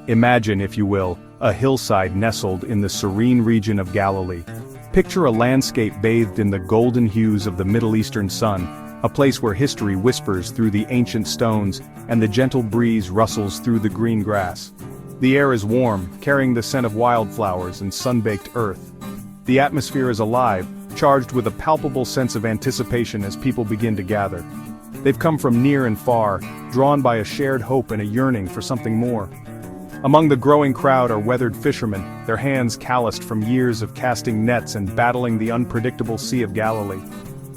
Imagine, if you will, a hillside nestled in the serene region of Galilee. Picture a landscape bathed in the golden hues of the Middle Eastern sun, a place where history whispers through the ancient stones and the gentle breeze rustles through the green grass. The air is warm, carrying the scent of wildflowers and sun-baked earth. The atmosphere is alive, charged with a palpable sense of anticipation as people begin to gather. They've come from near and far, drawn by a shared hope and a yearning for something more. Among the growing crowd are weathered fishermen, their hands calloused from years of casting nets and battling the unpredictable Sea of Galilee.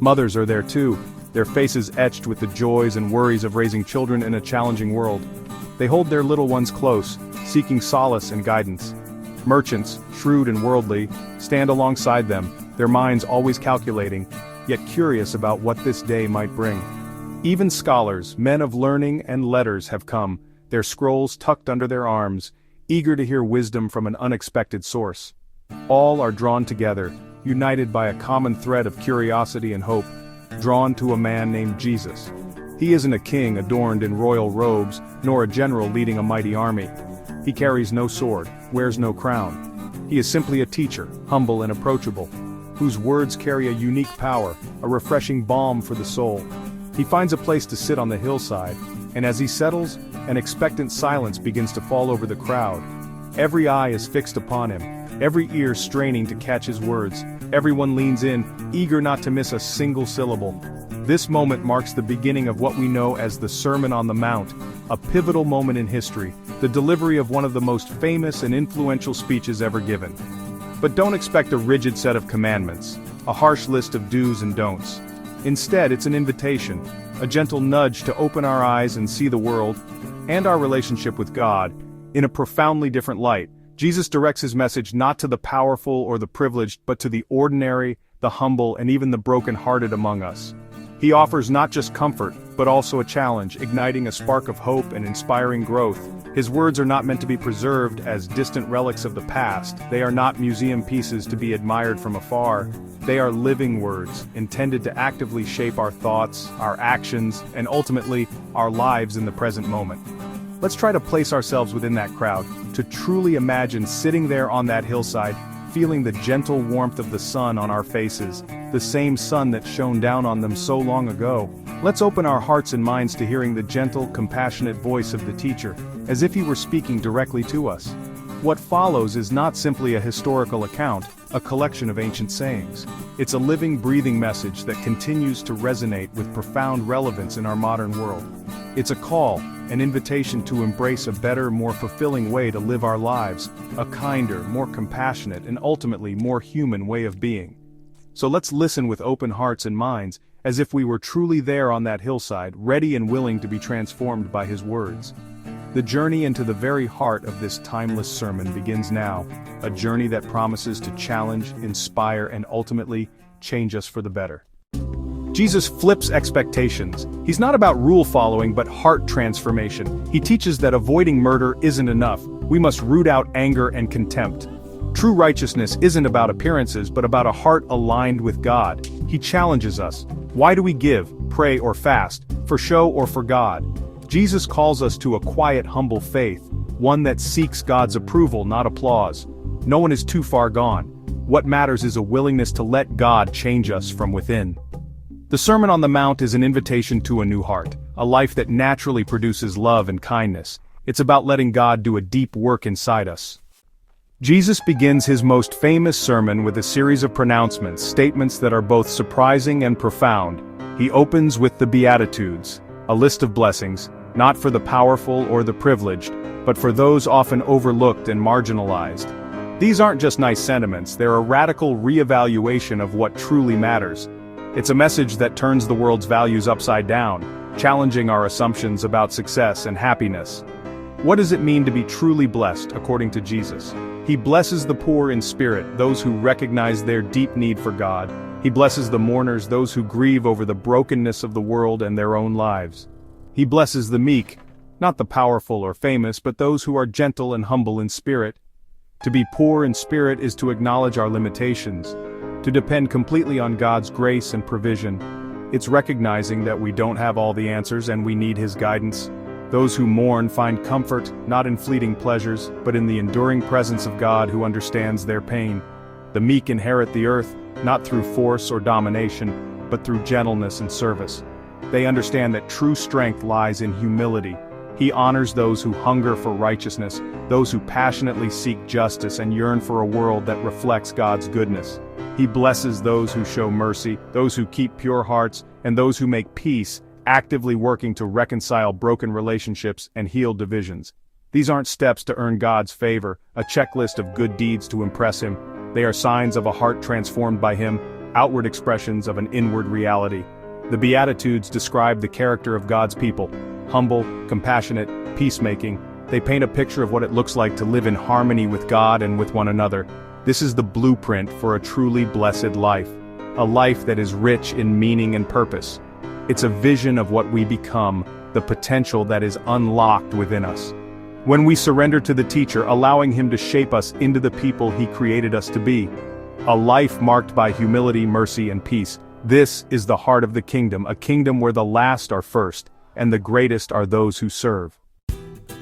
Mothers are there too, their faces etched with the joys and worries of raising children in a challenging world. They hold their little ones close, seeking solace and guidance. Merchants, shrewd and worldly, stand alongside them, their minds always calculating, yet curious about what this day might bring. Even scholars, men of learning and letters have come, their scrolls tucked under their arms, eager to hear wisdom from an unexpected source. All are drawn together, united by a common thread of curiosity and hope, drawn to a man named Jesus. He isn't a king adorned in royal robes, nor a general leading a mighty army. He carries no sword, wears no crown. He is simply a teacher, humble and approachable, whose words carry a unique power, a refreshing balm for the soul. He finds a place to sit on the hillside, and as he settles, an expectant silence begins to fall over the crowd. Every eye is fixed upon him, every ear straining to catch his words. Everyone leans in, eager not to miss a single syllable. This moment marks the beginning of what we know as the Sermon on the Mount, a pivotal moment in history, the delivery of one of the most famous and influential speeches ever given. But don't expect a rigid set of commandments, a harsh list of do's and don'ts. Instead, it's an invitation, a gentle nudge to open our eyes and see the world, and our relationship with God, in a profoundly different light. Jesus directs his message not to the powerful or the privileged, but to the ordinary, the humble, and even the broken-hearted among us. He offers not just comfort, but also a challenge, igniting a spark of hope and inspiring growth. His words are not meant to be preserved as distant relics of the past. They are not museum pieces to be admired from afar. They are living words, intended to actively shape our thoughts, our actions, and ultimately, our lives in the present moment. Let's try to place ourselves within that crowd, to truly imagine sitting there on that hillside, feeling the gentle warmth of the sun on our faces, the same sun that shone down on them so long ago. Let's open our hearts and minds to hearing the gentle, compassionate voice of the teacher, as if he were speaking directly to us. What follows is not simply a historical account, a collection of ancient sayings. It's a living, breathing message that continues to resonate with profound relevance in our modern world. It's a call, an invitation to embrace a better, more fulfilling way to live our lives, a kinder, more compassionate, and ultimately more human way of being. So let's listen with open hearts and minds, as if we were truly there on that hillside, ready and willing to be transformed by his words. The journey into the very heart of this timeless sermon begins now, a journey that promises to challenge, inspire, and ultimately change us for the better. Jesus flips expectations. He's not about rule following but heart transformation. He teaches that avoiding murder isn't enough. We must root out anger and contempt. True righteousness isn't about appearances but about a heart aligned with God. He challenges us. Why do we give, pray, or fast? For show or for God? Jesus calls us to a quiet, humble faith, one that seeks God's approval, not applause. No one is too far gone. What matters is a willingness to let God change us from within. The Sermon on the Mount is an invitation to a new heart, a life that naturally produces love and kindness. It's about letting God do a deep work inside us. Jesus begins his most famous sermon with a series of pronouncements, statements that are both surprising and profound. He opens with the Beatitudes, a list of blessings, not for the powerful or the privileged, but for those often overlooked and marginalized. These aren't just nice sentiments, they're a radical reevaluation of what truly matters. It's a message that turns the world's values upside down, challenging our assumptions about success and happiness. What does it mean to be truly blessed, according to Jesus? He blesses the poor in spirit, those who recognize their deep need for God. He blesses the mourners, those who grieve over the brokenness of the world and their own lives. He blesses the meek, not the powerful or famous, but those who are gentle and humble in spirit. To be poor in spirit is to acknowledge our limitations, to depend completely on God's grace and provision. It's recognizing that we don't have all the answers and we need his guidance. Those who mourn find comfort, not in fleeting pleasures, but in the enduring presence of God who understands their pain. The meek inherit the earth, not through force or domination, but through gentleness and service. They understand that true strength lies in humility. He honors those who hunger for righteousness, those who passionately seek justice and yearn for a world that reflects God's goodness. He blesses those who show mercy, those who keep pure hearts, and those who make peace, actively working to reconcile broken relationships and heal divisions. These aren't steps to earn God's favor, a checklist of good deeds to impress Him. They are signs of a heart transformed by Him, outward expressions of an inward reality. The Beatitudes describe the character of God's people: humble, compassionate, peacemaking. They paint a picture of what it looks like to live in harmony with God and with one another. This is the blueprint for a truly blessed life, a life that is rich in meaning and purpose. It's a vision of what we become, the potential that is unlocked within us. When we surrender to the teacher, allowing him to shape us into the people he created us to be. A life marked by humility, mercy, and peace. This is the heart of the kingdom, a kingdom where the last are first, and the greatest are those who serve.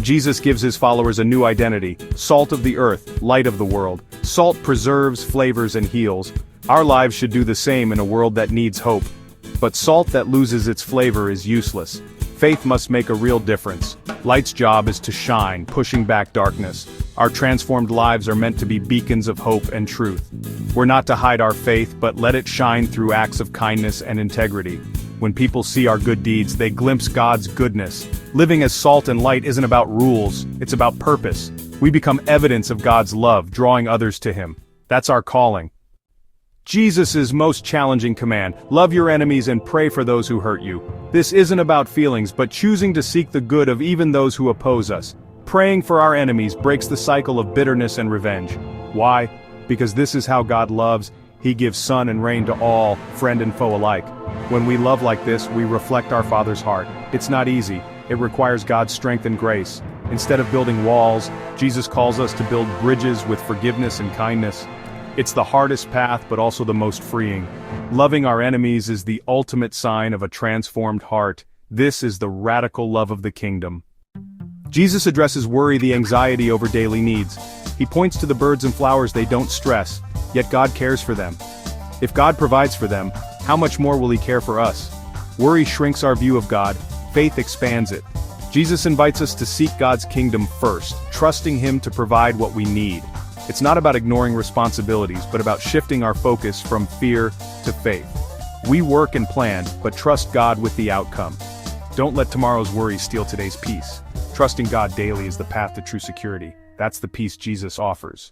Jesus gives his followers a new identity: salt of the earth, light of the world. Salt preserves, flavors, and heals. Our lives should do the same in a world that needs hope. But salt that loses its flavor is useless. Faith must make a real difference. Light's job is to shine, pushing back darkness. Our transformed lives are meant to be beacons of hope and truth. We're not to hide our faith, but let it shine through acts of kindness and integrity. When people see our good deeds, they glimpse God's goodness. Living as salt and light isn't about rules, it's about purpose. We become evidence of God's love, drawing others to Him. That's our calling. Jesus' most challenging command: love your enemies and pray for those who hurt you. This isn't about feelings, but choosing to seek the good of even those who oppose us. Praying for our enemies breaks the cycle of bitterness and revenge. Why? Because this is how God loves. He gives sun and rain to all, friend and foe alike. When we love like this, we reflect our Father's heart. It's not easy. It requires God's strength and grace. Instead of building walls, Jesus calls us to build bridges with forgiveness and kindness. It's the hardest path, but also the most freeing. Loving our enemies is the ultimate sign of a transformed heart. This is the radical love of the kingdom. Jesus addresses worry, the anxiety over daily needs. He points to the birds and flowers they don't stress, yet God cares for them. If God provides for them, how much more will He care for us? Worry shrinks our view of God, faith expands it. Jesus invites us to seek God's kingdom first, trusting Him to provide what we need. It's not about ignoring responsibilities, but about shifting our focus from fear to faith. We work and plan, but trust God with the outcome. Don't let tomorrow's worries steal today's peace. Trusting God daily is the path to true security. That's the peace Jesus offers.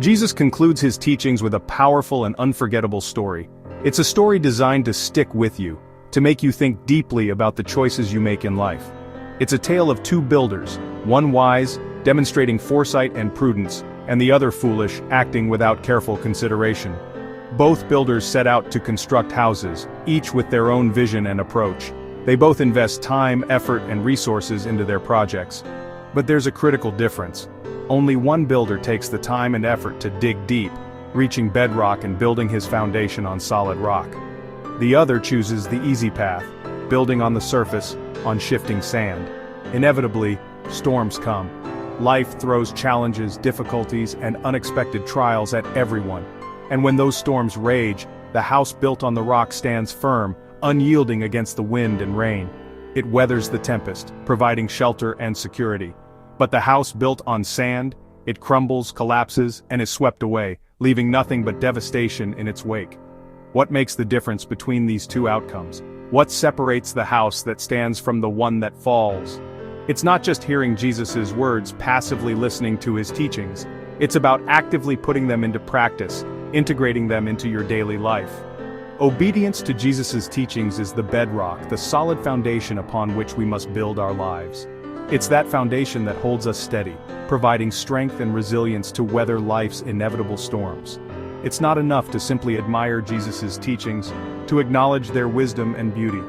Jesus concludes his teachings with a powerful and unforgettable story. It's a story designed to stick with you, to make you think deeply about the choices you make in life. It's a tale of two builders, one wise, demonstrating foresight and prudence, and the other foolish, acting without careful consideration. Both builders set out to construct houses, each with their own vision and approach. They both invest time, effort, and resources into their projects. But there's a critical difference. Only one builder takes the time and effort to dig deep, reaching bedrock and building his foundation on solid rock. The other chooses the easy path, building on the surface, on shifting sand. Inevitably, storms come. Life throws challenges, difficulties, and unexpected trials at everyone. And when those storms rage, the house built on the rock stands firm, unyielding against the wind and rain. It weathers the tempest, providing shelter and security. But the house built on sand, it crumbles, collapses, and is swept away, leaving nothing but devastation in its wake. What makes the difference between these two outcomes? What separates the house that stands from the one that falls? It's not just hearing Jesus' words, passively listening to his teachings. It's about actively putting them into practice, integrating them into your daily life. Obedience to Jesus' teachings is the bedrock, the solid foundation upon which we must build our lives. It's that foundation that holds us steady, providing strength and resilience to weather life's inevitable storms. It's not enough to simply admire Jesus' teachings, to acknowledge their wisdom and beauty.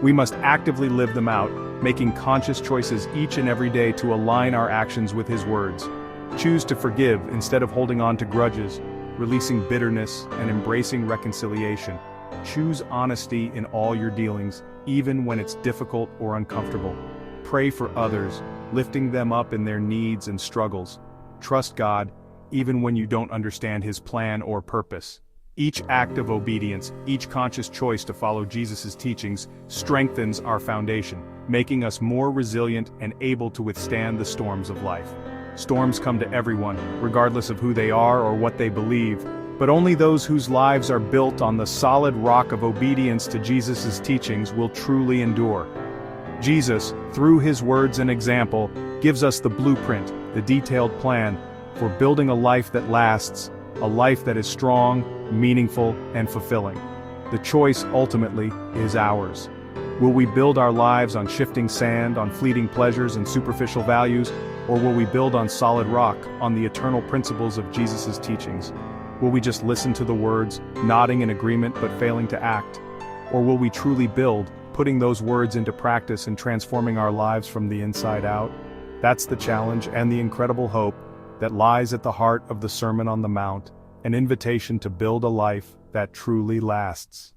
We must actively live them out, making conscious choices each and every day to align our actions with his words. Choose to forgive instead of holding on to grudges, releasing bitterness and embracing reconciliation. Choose honesty in all your dealings, even when it's difficult or uncomfortable. Pray for others, lifting them up in their needs and struggles. Trust God, even when you don't understand His plan or purpose. Each act of obedience, each conscious choice to follow Jesus' teachings, strengthens our foundation, making us more resilient and able to withstand the storms of life. Storms come to everyone, regardless of who they are or what they believe, but only those whose lives are built on the solid rock of obedience to Jesus' teachings will truly endure. Jesus, through His words and example, gives us the blueprint, the detailed plan, for building a life that lasts, a life that is strong, meaningful, and fulfilling. The choice, ultimately, is ours. Will we build our lives on shifting sand, on fleeting pleasures and superficial values, or will we build on solid rock, on the eternal principles of Jesus' teachings? Will we just listen to the words, nodding in agreement but failing to act? Or will we truly build, putting those words into practice and transforming our lives from the inside out? That's the challenge and the incredible hope that lies at the heart of the Sermon on the Mount, an invitation to build a life that truly lasts.